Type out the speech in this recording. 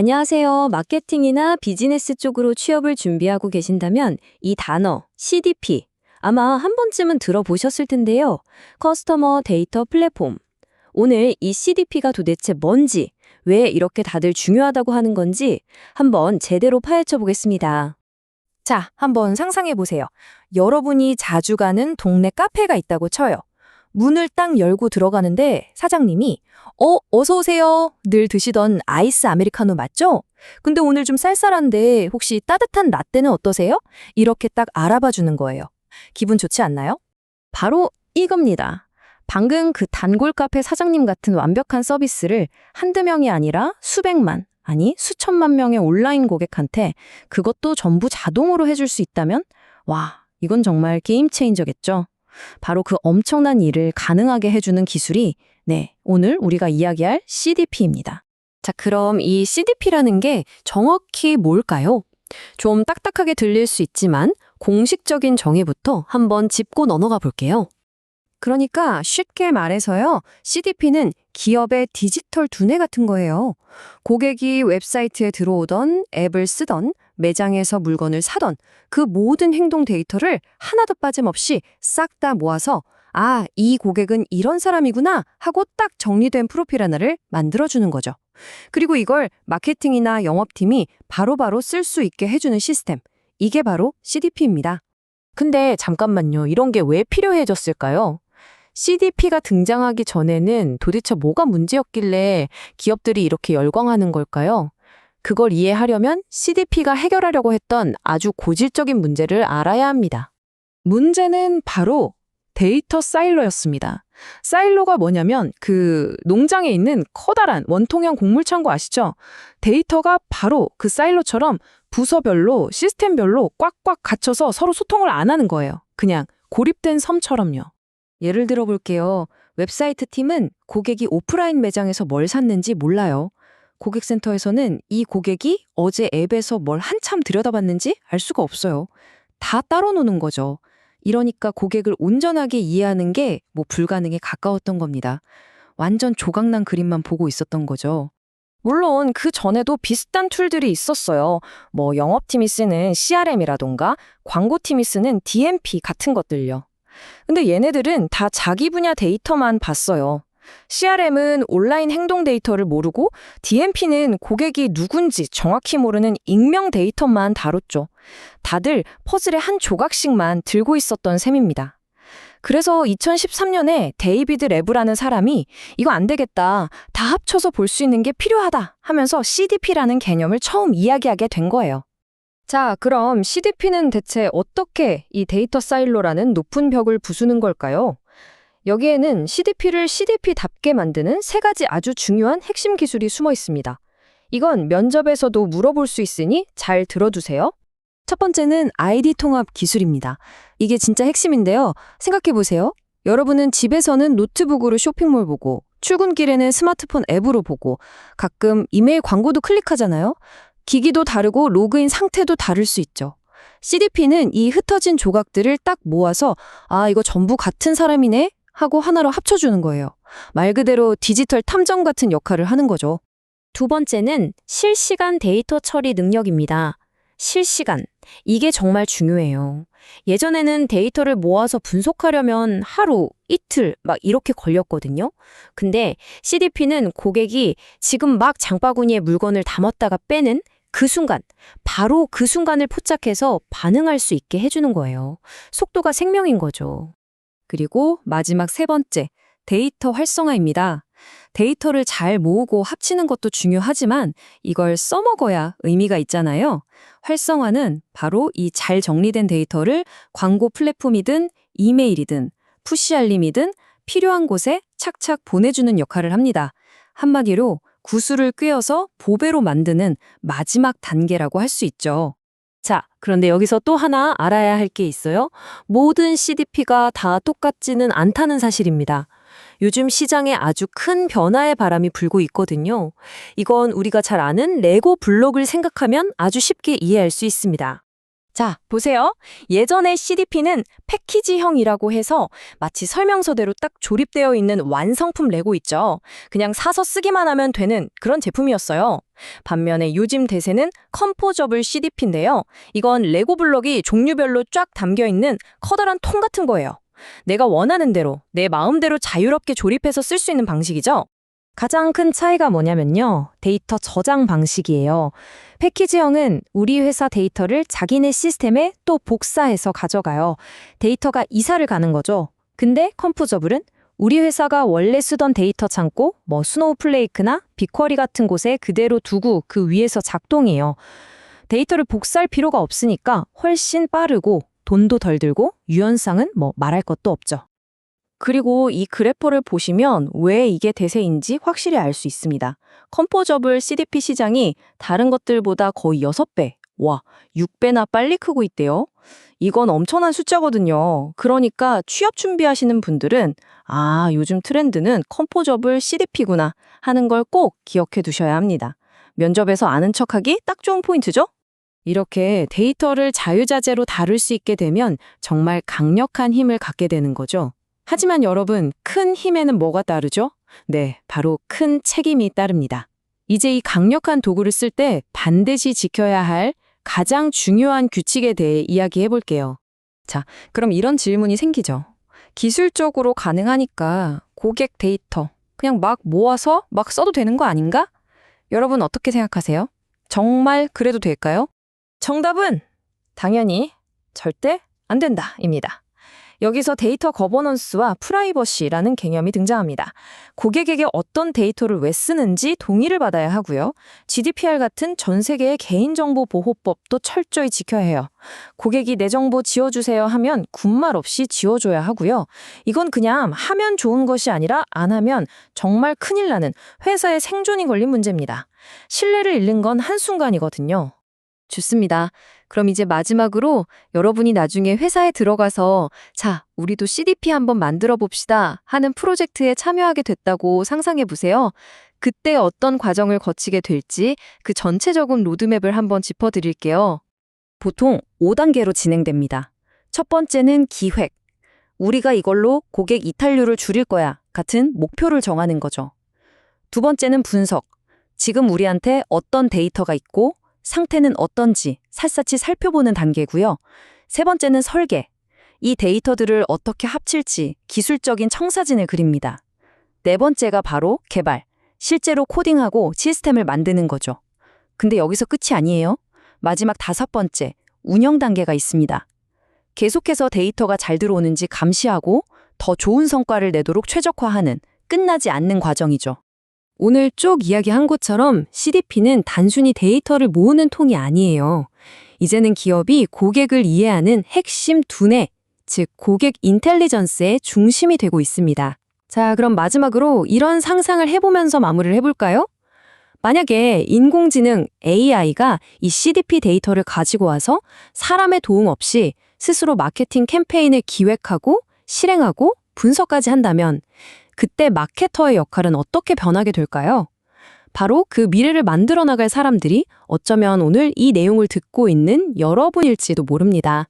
안녕하세요. 마케팅이나 비즈니스 쪽으로 취업을 준비하고 계신다면 이 단어 CDP 아마 한 번쯤은 들어보셨을 텐데요. 커스터머 데이터 플랫폼. 오늘 이 CDP가 도대체 뭔지, 왜 이렇게 다들 중요하다고 하는 건지 한번 제대로 파헤쳐 보겠습니다. 자, 한번 상상해 보세요. 여러분이 자주 가는 동네 카페가 있다고 쳐요. 문을 딱 열고 들어가는데 사장님이 어서 오세요. 늘 드시던 아이스 아메리카노 맞죠? 근데 오늘 좀 쌀쌀한데 혹시 따뜻한 라떼는 어떠세요? 이렇게 딱 알아봐 주는 거예요. 기분 좋지 않나요? 바로 이겁니다. 방금 그 단골 카페 사장님 같은 완벽한 서비스를 한두 명이 아니라 수백만, 아니 수천만 명의 온라인 고객한테 그것도 전부 자동으로 해줄 수 있다면? 와, 이건 정말 게임 체인저겠죠. 바로 그 엄청난 일을 가능하게 해주는 기술이 오늘 우리가 이야기할 CDP입니다. 자, 그럼 이 CDP라는 게 정확히 뭘까요? 좀 딱딱하게 들릴 수 있지만 공식적인 정의부터 한번 짚고 넘어가 볼게요. 그러니까 쉽게 말해서요. CDP는 기업의 디지털 두뇌 같은 거예요. 고객이 웹사이트에 들어오던 앱을 쓰던 매장에서 물건을 사던 그 모든 행동 데이터를 하나도 빠짐없이 싹 다 모아서 이 고객은 이런 사람이구나 하고 딱 정리된 프로필 하나를 만들어주는 거죠. 그리고 이걸 마케팅이나 영업팀이 바로바로 쓸 수 있게 해주는 시스템. 이게 바로 CDP입니다. 근데 잠깐만요. 이런 게 왜 필요해졌을까요? CDP가 등장하기 전에는 도대체 뭐가 문제였길래 기업들이 이렇게 열광하는 걸까요? 그걸 이해하려면 CDP가 해결하려고 했던 아주 고질적인 문제를 알아야 합니다. 문제는 바로 데이터 사일로였습니다. 사일로가 뭐냐면 그 농장에 있는 커다란 원통형 곡물창고 아시죠? 데이터가 바로 그 사일로처럼 부서별로 시스템별로 꽉꽉 갇혀서 서로 소통을 안 하는 거예요. 그냥 고립된 섬처럼요. 예를 들어 볼게요. 웹사이트 팀은 고객이 오프라인 매장에서 뭘 샀는지 몰라요. 고객센터에서는 이 고객이 어제 앱에서 뭘 한참 들여다봤는지 알 수가 없어요. 다 따로 노는 거죠. 이러니까 고객을 온전하게 이해하는 게 불가능에 가까웠던 겁니다. 완전 조각난 그림만 보고 있었던 거죠. 물론 그 전에도 비슷한 툴들이 있었어요. 영업팀이 쓰는 CRM이라던가 광고팀이 쓰는 DMP 같은 것들요. 근데 얘네들은 다 자기 분야 데이터만 봤어요. CRM은 온라인 행동 데이터를 모르고 DMP는 고객이 누군지 정확히 모르는 익명 데이터만 다뤘죠. 다들 퍼즐의 한 조각씩만 들고 있었던 셈입니다. 그래서 2013년에 데이비드 레브라는 사람이 이거 안 되겠다. 다 합쳐서 볼 수 있는 게 필요하다 하면서 CDP라는 개념을 처음 이야기하게 된 거예요. 자, 그럼 CDP는 대체 어떻게 이 데이터 사일로라는 높은 벽을 부수는 걸까요? 여기에는 CDP를 CDP답게 만드는 세 가지 아주 중요한 핵심 기술이 숨어 있습니다. 이건 면접에서도 물어볼 수 있으니 잘 들어두세요. 첫 번째는 아이디 통합 기술입니다. 이게 진짜 핵심인데요. 생각해보세요. 여러분은 집에서는 노트북으로 쇼핑몰 보고, 출근길에는 스마트폰 앱으로 보고, 가끔 이메일 광고도 클릭하잖아요. 기기도 다르고 로그인 상태도 다를 수 있죠. CDP는 이 흩어진 조각들을 딱 모아서 이거 전부 같은 사람이네 하고 하나로 합쳐주는 거예요. 말 그대로 디지털 탐정 같은 역할을 하는 거죠. 두 번째는 실시간 데이터 처리 능력입니다. 실시간. 이게 정말 중요해요. 예전에는 데이터를 모아서 분석하려면 하루, 이틀 이렇게 걸렸거든요. 근데 CDP는 고객이 지금 막 장바구니에 물건을 담았다가 빼는 그 순간, 바로 그 순간을 포착해서 반응할 수 있게 해주는 거예요. 속도가 생명인 거죠. 그리고 마지막 세 번째, 데이터 활성화입니다. 데이터를 잘 모으고 합치는 것도 중요하지만 이걸 써먹어야 의미가 있잖아요. 활성화는 바로 이 잘 정리된 데이터를 광고 플랫폼이든 이메일이든 푸시 알림이든 필요한 곳에 착착 보내주는 역할을 합니다. 한마디로 구슬을 꿰어서 보배로 만드는 마지막 단계라고 할 수 있죠. 자, 그런데 여기서 또 하나 알아야 할 게 있어요. 모든 CDP가 다 똑같지는 않다는 사실입니다. 요즘 시장에 아주 큰 변화의 바람이 불고 있거든요. 이건 우리가 잘 아는 레고 블록을 생각하면 아주 쉽게 이해할 수 있습니다. 자, 보세요. 예전의 CDP는 패키지형이라고 해서 마치 설명서대로 딱 조립되어 있는 완성품 레고 있죠. 그냥 사서 쓰기만 하면 되는 그런 제품이었어요. 반면에 요즘 대세는 컴포저블 CDP인데요. 이건 레고 블록이 종류별로 쫙 담겨있는 커다란 통 같은 거예요. 내가 원하는 대로, 내 마음대로 자유롭게 조립해서 쓸 수 있는 방식이죠. 가장 큰 차이가 뭐냐면요. 데이터 저장 방식이에요. 패키지형은 우리 회사 데이터를 자기네 시스템에 또 복사해서 가져가요. 데이터가 이사를 가는 거죠. 근데 컴포저블은 우리 회사가 원래 쓰던 데이터 창고, 스노우플레이크나 빅쿼리 같은 곳에 그대로 두고 그 위에서 작동해요. 데이터를 복사할 필요가 없으니까 훨씬 빠르고 돈도 덜 들고 유연성은 말할 것도 없죠. 그리고 이 그래퍼를 보시면 왜 이게 대세인지 확실히 알 수 있습니다. 컴포저블 CDP 시장이 다른 것들보다 거의 6배, 6배나 빨리 크고 있대요. 이건 엄청난 숫자거든요. 그러니까 취업 준비하시는 분들은 요즘 트렌드는 컴포저블 CDP구나 하는 걸 꼭 기억해 두셔야 합니다. 면접에서 아는 척하기 딱 좋은 포인트죠? 이렇게 데이터를 자유자재로 다룰 수 있게 되면 정말 강력한 힘을 갖게 되는 거죠. 하지만 여러분, 큰 힘에는 뭐가 따르죠? 네, 바로 큰 책임이 따릅니다. 이제 이 강력한 도구를 쓸 때 반드시 지켜야 할 가장 중요한 규칙에 대해 이야기해 볼게요. 자, 그럼 이런 질문이 생기죠. 기술적으로 가능하니까 고객 데이터 그냥 막 모아서 막 써도 되는 거 아닌가? 여러분 어떻게 생각하세요? 정말 그래도 될까요? 정답은 당연히 절대 안 된다입니다. 여기서 데이터 거버넌스와 프라이버시라는 개념이 등장합니다. 고객에게 어떤 데이터를 왜 쓰는지 동의를 받아야 하고요. GDPR 같은 전 세계의 개인정보 보호법도 철저히 지켜야 해요. 고객이 내 정보 지워주세요 하면 군말 없이 지워줘야 하고요. 이건 그냥 하면 좋은 것이 아니라 안 하면 정말 큰일 나는 회사의 생존이 걸린 문제입니다. 신뢰를 잃는 건 한순간이거든요. 좋습니다. 그럼 이제 마지막으로 여러분이 나중에 회사에 들어가서 자, 우리도 CDP 한번 만들어 봅시다 하는 프로젝트에 참여하게 됐다고 상상해 보세요. 그때 어떤 과정을 거치게 될지 그 전체적인 로드맵을 한번 짚어드릴게요. 보통 5단계로 진행됩니다. 첫 번째는 기획. 우리가 이걸로 고객 이탈률을 줄일 거야 같은 목표를 정하는 거죠. 두 번째는 분석. 지금 우리한테 어떤 데이터가 있고 상태는 어떤지 샅샅이 살펴보는 단계고요. 세 번째는 설계. 이 데이터들을 어떻게 합칠지 기술적인 청사진을 그립니다. 네 번째가 바로 개발. 실제로 코딩하고 시스템을 만드는 거죠. 근데 여기서 끝이 아니에요. 마지막 다섯 번째, 운영 단계가 있습니다. 계속해서 데이터가 잘 들어오는지 감시하고 더 좋은 성과를 내도록 최적화하는 끝나지 않는 과정이죠. 오늘 쭉 이야기한 것처럼 CDP는 단순히 데이터를 모으는 통이 아니에요. 이제는 기업이 고객을 이해하는 핵심 두뇌, 즉 고객 인텔리전스의 중심이 되고 있습니다. 자, 그럼 마지막으로 이런 상상을 해보면서 마무리를 해볼까요? 만약에 인공지능 AI가 이 CDP 데이터를 가지고 와서 사람의 도움 없이 스스로 마케팅 캠페인을 기획하고 실행하고 분석까지 한다면 그때 마케터의 역할은 어떻게 변하게 될까요? 바로 그 미래를 만들어 나갈 사람들이 어쩌면 오늘 이 내용을 듣고 있는 여러분일지도 모릅니다.